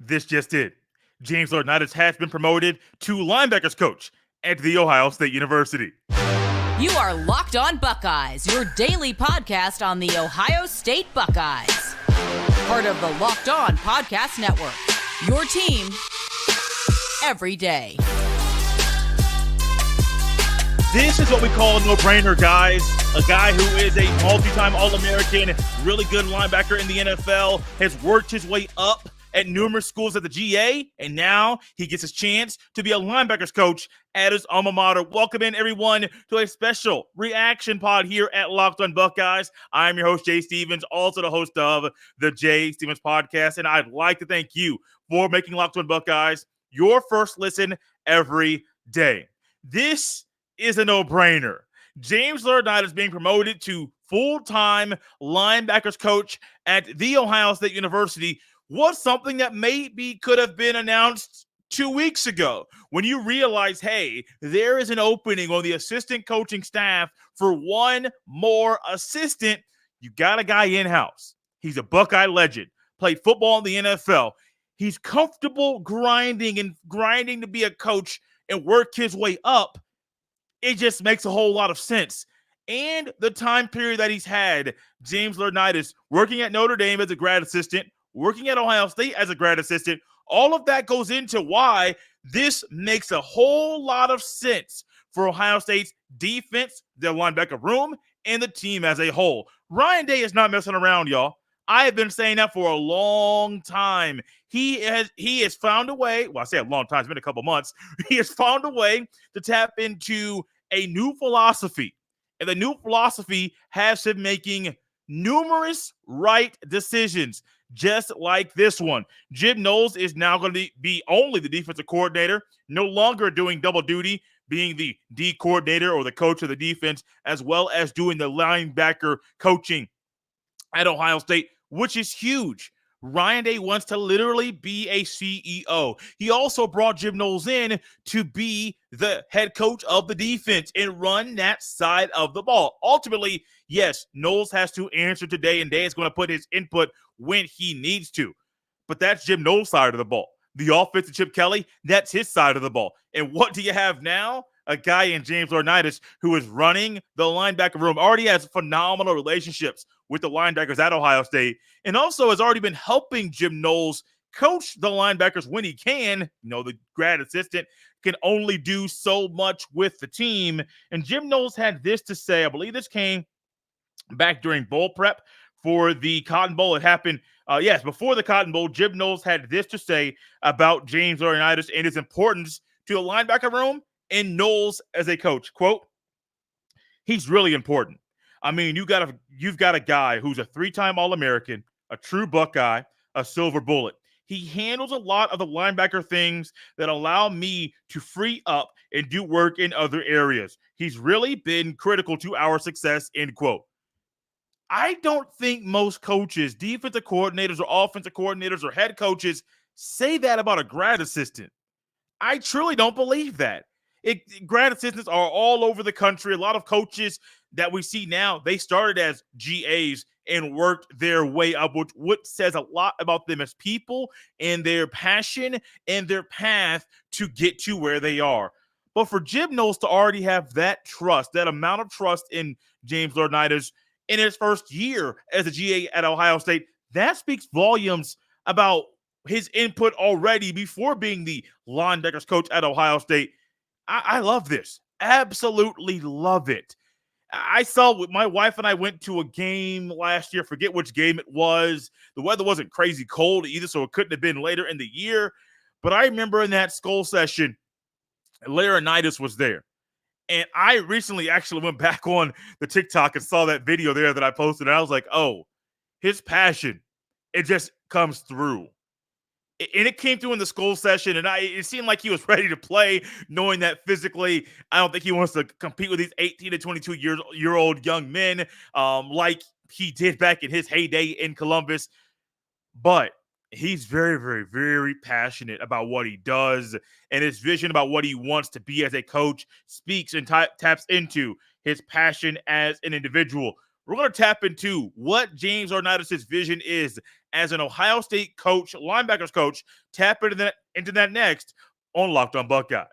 This just it. James Laurinaitis has been promoted to linebackers coach at The Ohio State University. You are Locked On Buckeyes, your daily podcast on the Ohio State Buckeyes. Part of the Locked On Podcast Network, your team every day. This is what we call a no-brainer, guys. A guy who is a multi-time All-American, really good linebacker in the NFL, has worked his way up at numerous schools at the GA, and now he gets his chance to be a linebackers coach at his alma mater. Welcome in, everyone, to a special reaction pod here at Locked On Buckeyes. I'm your host, Jay Stevens, also the host of the Jay Stevens Podcast, and I'd like to thank you for making Locked On Buckeyes your first listen every day. This is a no-brainer. James Laurinaitis being promoted to full-time linebackers coach at The Ohio State University was something that maybe could have been announced 2 weeks ago when you realize, hey, there is an opening on the assistant coaching staff for one more assistant. You got a guy in-house. He's a Buckeye legend, played football in the NFL. He's comfortable grinding to be a coach and work his way up. It just makes a whole lot of sense. And the time period that he's had, James Laurinaitis working at Notre Dame as a grad assistant, working at Ohio State as a grad assistant, all of that goes into why this makes a whole lot of sense for Ohio State's defense, their linebacker room, and the team as a whole. Ryan Day is not messing around, y'all. I have been saying that for a long time. He has found a way, well, I say a long time, it's been a couple months. He has found a way to tap into a new philosophy. And the new philosophy has him making numerous right decisions, just like this one. Jim Knowles is now going to be only the defensive coordinator, no longer doing double duty, being the D coordinator or the coach of the defense, as well as doing the linebacker coaching at Ohio State, which is huge. Ryan Day wants to literally be a CEO. He also brought Jim Knowles in to be the head coach of the defense and run that side of the ball. Ultimately, yes, Knowles has to answer today, and Day is going to put his input when he needs to. But that's Jim Knowles' side of the ball. The offensive Chip Kelly, that's his side of the ball. And what do you have now? A guy in James Laurinaitis who is running the linebacker room, already has phenomenal relationships with the linebackers at Ohio State, and also has already been helping Jim Knowles coach the linebackers when he can. You know, the grad assistant can only do so much with the team. And Jim Knowles had this to say. I believe this came back during bowl prep for the Cotton Bowl. It happened, before the Cotton Bowl. Jim Knowles had this to say about James Laurinaitis and his importance to the linebacker room and Knowles as a coach. Quote, "He's really important. I mean, you've got a guy who's a three-time All-American, a true Buckeye, a silver bullet. He handles a lot of the linebacker things that allow me to free up and do work in other areas. He's really been critical to our success," end quote. I don't think most coaches, defensive coordinators or offensive coordinators or head coaches say that about a grad assistant. I truly don't believe that. Grad assistants are all over the country. A lot of coaches that we see now, they started as GAs and worked their way up, which says a lot about them as people and their passion and their path to get to where they are. But for Jim Knowles to already have that trust, that amount of trust in James Laurinaitis in his first year as a GA at Ohio State, that speaks volumes about his input already before being the linebackers coach at Ohio State. I love this. Absolutely love it. I saw, my wife and I went to a game last year. Forget which game it was. The weather wasn't crazy cold either, so it couldn't have been later in the year. But I remember in that skull session, Laurinaitis was there. And I recently actually went back on the TikTok and saw that video there that I posted. And I was like, oh, his passion, it just comes through. And it came through in the school session, and it seemed like he was ready to play, knowing that physically, I don't think he wants to compete with these 18 to 22-year-old young men like he did back in his heyday in Columbus. But he's very, very, very passionate about what he does, and his vision about what he wants to be as a coach speaks and taps into his passion as an individual. We're going to tap into what James Laurinaitis' vision is as an Ohio State coach, linebackers coach. Tap into that next on Locked On Buckeyes.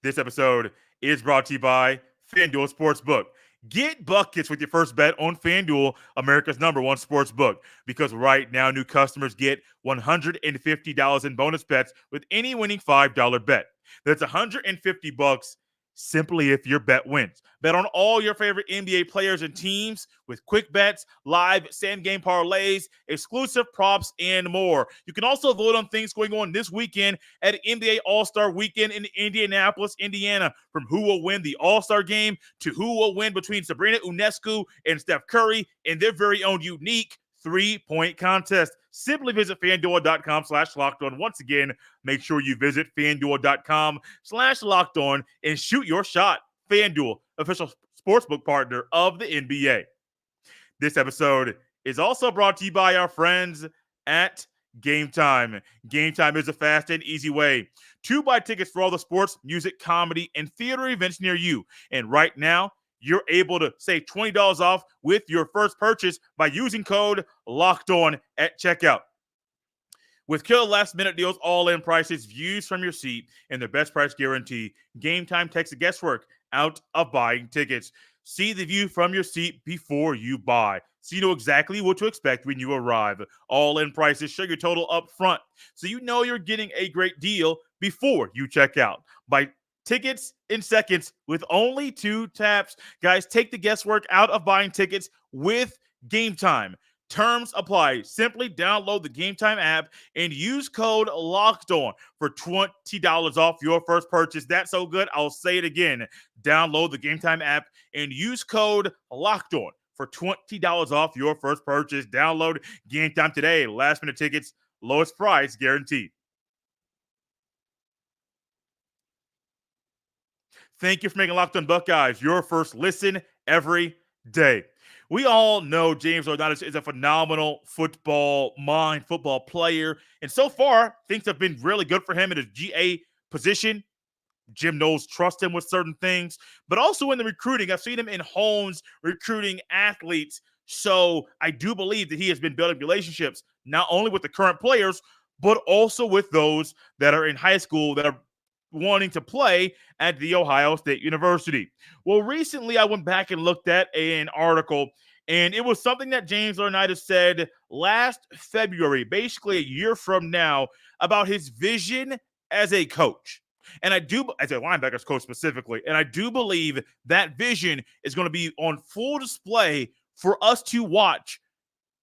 This episode is brought to you by FanDuel Sportsbook. Get buckets with your first bet on FanDuel, America's #1 sportsbook. Because right now, new customers get $150 in bonus bets with any winning $5 bet. That's $150 simply if your bet wins. Bet on all your favorite NBA players and teams with quick bets, live same-game parlays, exclusive props, and more. You can also vote on things going on this weekend at NBA All-Star Weekend in Indianapolis, Indiana, from who will win the All-Star game to who will win between Sabrina Ionescu and Steph Curry in their very own unique 3-point contest. Simply visit FanDuel.com/LockedOn. Once again, make sure you visit FanDuel.com/LockedOn and shoot your shot. FanDuel, official sportsbook partner of the NBA. This episode is also brought to you by our friends at Gametime. Gametime is a fast and easy way to buy tickets for all the sports, music, comedy, and theater events near you. And right now, you're able to save $20 off with your first purchase by using code LOCKEDON at checkout. With killer last-minute deals, all-in prices, views from your seat, and the best price guarantee, Gametime takes the guesswork out of buying tickets. See the view from your seat before you buy, so you know exactly what to expect when you arrive. All-in prices show your total up front, so you know you're getting a great deal before you check out. Buy tickets in seconds with only 2 taps. Guys, take the guesswork out of buying tickets with Gametime. Terms apply. Simply download the Gametime app and use code LOCKEDON for $20 off your first purchase. That's so good, I'll say it again. Download the Gametime app and use code LOCKEDON for $20 off your first purchase. Download Gametime today. Last minute tickets, lowest price guaranteed. Thank you for making Locked On Buckeyes your first listen every day. We all know James Laurinaitis is a phenomenal football mind, football player. And so far, things have been really good for him in his GA position. Jim Knowles trusts him with certain things. But also in the recruiting, I've seen him in homes recruiting athletes. So I do believe that he has been building relationships, not only with the current players, but also with those that are in high school that are wanting to play at The Ohio State University. Well, recently I went back and looked at an article, and it was something that James Laurinaitis said last February, basically a year from now, about his vision as a coach. And I do, as a linebackers coach specifically, and I do believe that vision is going to be on full display for us to watch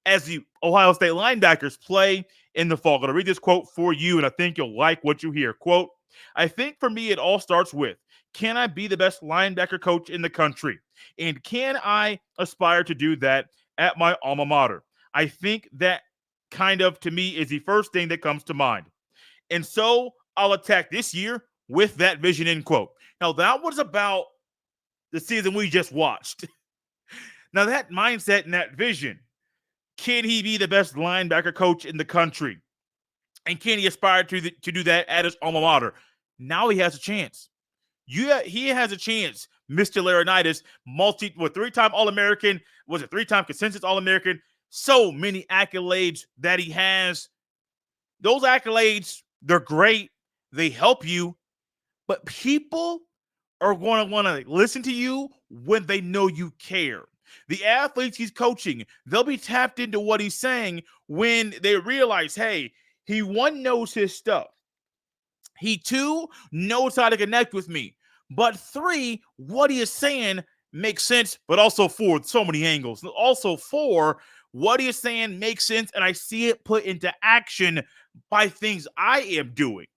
as the Ohio State linebackers play in the fall. I'm going to read this quote for you, and I think you'll like what you hear. Quote, "I think for me, it all starts with, can I be the best linebacker coach in the country? And can I aspire to do that at my alma mater? I think that kind of, to me, is the first thing that comes to mind. And so I'll attack this year with that vision," end quote. Now, that was about the season we just watched. Now, that mindset and that vision, can he be the best linebacker coach in the country? And can he aspire to do that at his alma mater? Now he has a chance. He has a chance. Mr. Laurinaitis, 3-time All-American, was a 3-time consensus All-American. So many accolades that he has. Those accolades, they're great. They help you. But people are going to want to listen to you when they know you care. The athletes he's coaching, they'll be tapped into what he's saying when they realize, hey, he, 1, knows his stuff. He, 2, knows how to connect with me. But 3, what he is saying makes sense, but also 4, so many angles. Also 4, what he is saying makes sense, and I see it put into action by things I am doing.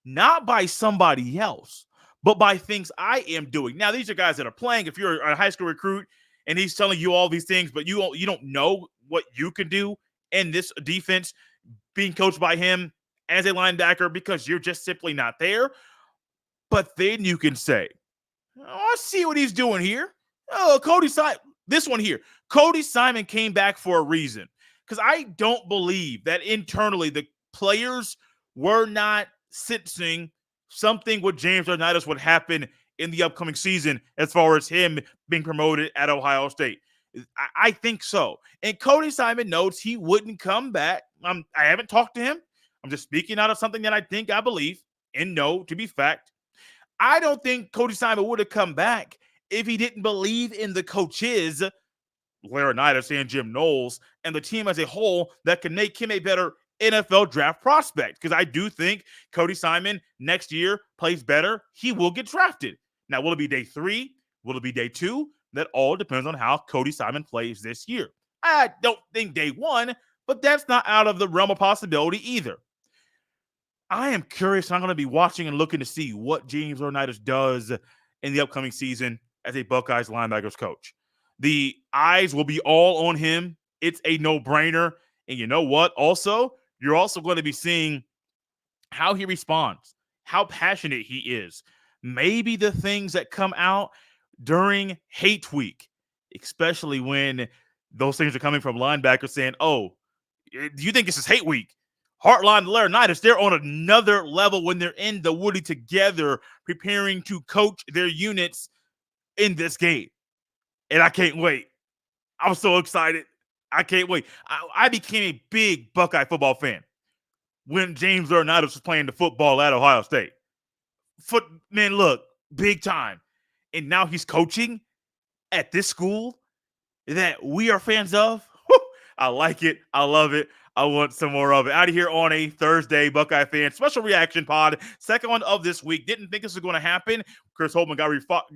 Not by somebody else, but by things I am doing. Now, these are guys that are playing. If you're a high school recruit and he's telling you all these things, but you don't know what you can do in this defense being coached by him as a linebacker because you're just simply not there. But then you can say, oh, I see what he's doing here. Oh, Cody Simon, this one here. Cody Simon came back for a reason. Because I don't believe that internally the players were not sensing something with James Laurinaitis would happen in the upcoming season as far as him being promoted at Ohio State. I think so. And Cody Simon notes he wouldn't come back. I haven't talked to him. I'm just speaking out of something that I believe and know to be fact. I don't think Cody Simon would have come back if he didn't believe in the coaches, Laurinaitis and Jim Knowles, and the team as a whole that can make him a better NFL draft prospect. Because I do think Cody Simon next year plays better. He will get drafted. Now, will it be day 3? Will it be day 2? That all depends on how Cody Simon plays this year. I don't think day 1, but that's not out of the realm of possibility either. I am curious. I'm going to be watching and looking to see what James Laurinaitis does in the upcoming season as a Buckeyes linebackers coach. The eyes will be all on him. It's a no-brainer. And you know what? Also, you're also going to be seeing how he responds, how passionate he is. Maybe the things that come out during hate week, especially when those things are coming from linebackers saying, oh, do you think this is hate week? Hartline and Laurinaitis, they're on another level when they're in the Woody together, preparing to coach their units in this game. And I can't wait. I'm so excited. I can't wait. I became a big Buckeye football fan when James Laurinaitis was playing the football at Ohio State. Man, look, big time. And now he's coaching at this school that we are fans of. I like it. I love it. I want some more of it. Out of here on a Thursday, Buckeye fan special reaction pod. Second one of this week. Didn't think this was going to happen. Chris Holtmann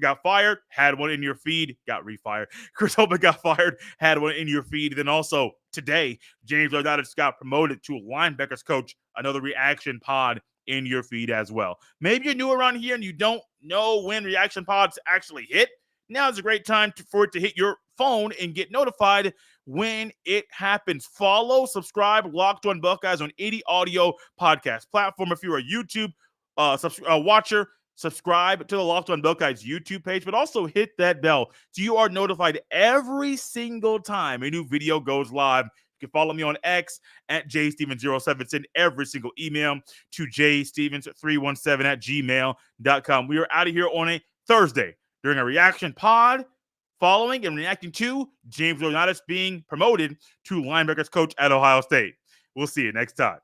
got fired. Had one in your feed. Got refired. Chris Holtmann got fired. Had one in your feed. Then also today, James Laurainitis got promoted to linebackers coach. Another reaction pod in your feed as well. Maybe you're new around here and you don't know when reaction pods actually hit. Now is a great time for it to hit your phone and get notified when it happens. Follow, subscribe, Locked On Buckeyes on any audio podcast platform. If you're a YouTube watcher, subscribe to the Locked On Buckeyes YouTube page, but also hit that bell so you are notified every single time a new video goes live. You can follow me on X at jstevens07. Send every single email to jstevens317@gmail.com. We are out of here on a Thursday during a reaction pod following and reacting to James Laurinaitis being promoted to linebackers coach at Ohio State. We'll see you next time.